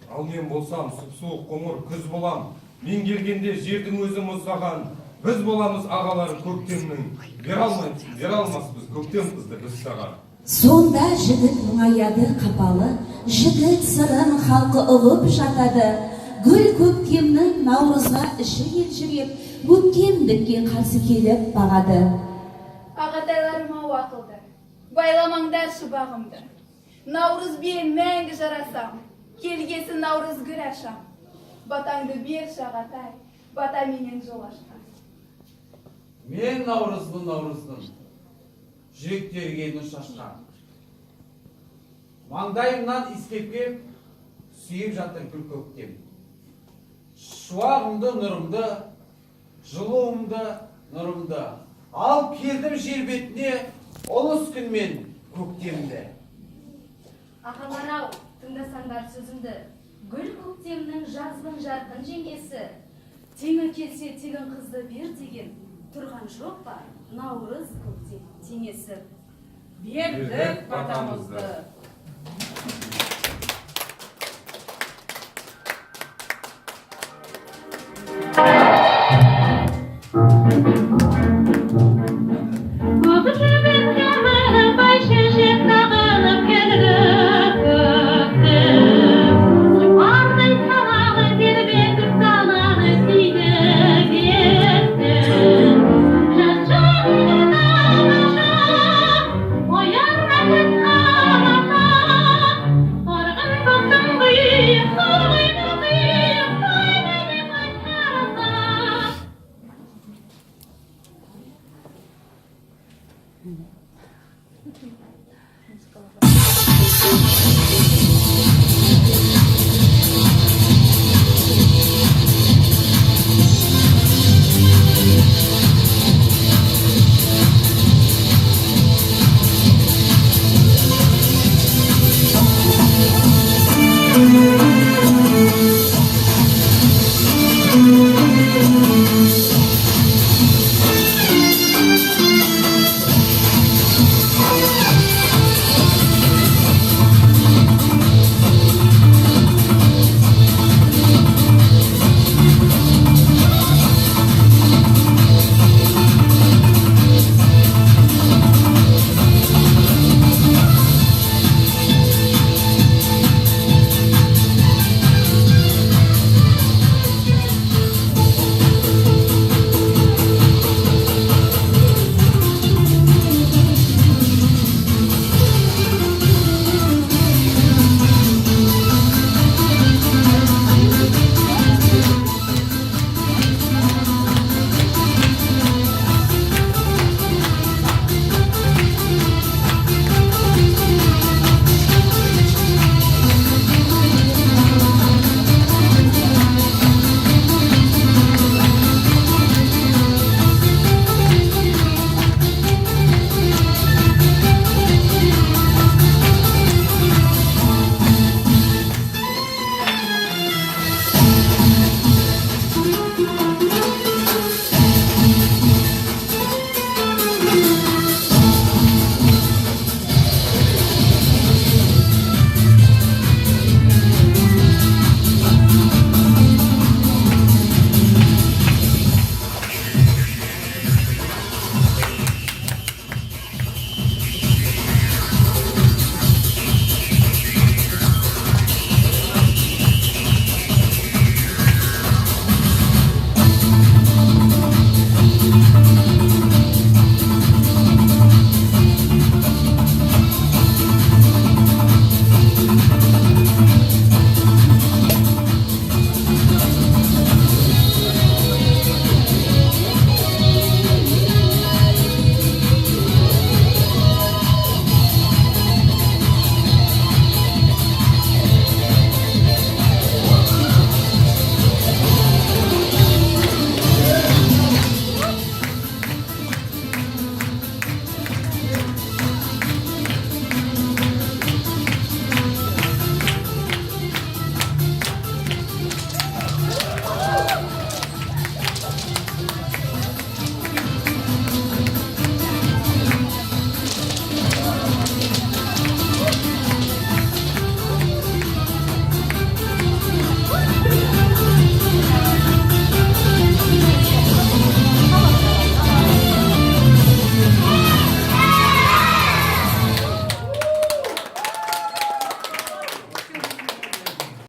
Ал мен болсам сұп-суық қоңыр күз болам. Мен келгенде жердің өзі мұздаған. Біз боламыз ағалар көктемнің. Бере алмаспыз көктем қызды біз саған. Сонда жігіт мұңаяды қапалы, жігіт сырын халқы ұғып жатады. Гүл көктемнің наурызға іші елжіреп, өткендікке қарсы келіп бағады. Ағатайларыма уақылды, байламаңдар шыбағымды. Наурыз бен мәңгі жарасам, келгесі наурыз гүл ашам. Батаңды бер шағатай, бата менен жол ашқан. Мен наурыздың, жүректерге шашқан. Маңдайымнан искепкеп, сүйіп жатыр гүл көктем. Шуағымды нұрымды, жылуымды нұрымды, алып келдім жер бетіне ұлыс күн мен көктемді. Ағалар-ау, тыңдасаңдар сөзімді, гүл көктемнің жаздың жарқын жеңгесі, теңі келсе тегін қызды бер деген, тұрған жоқ па наурыз көктем теңесі. Бердік батамызды.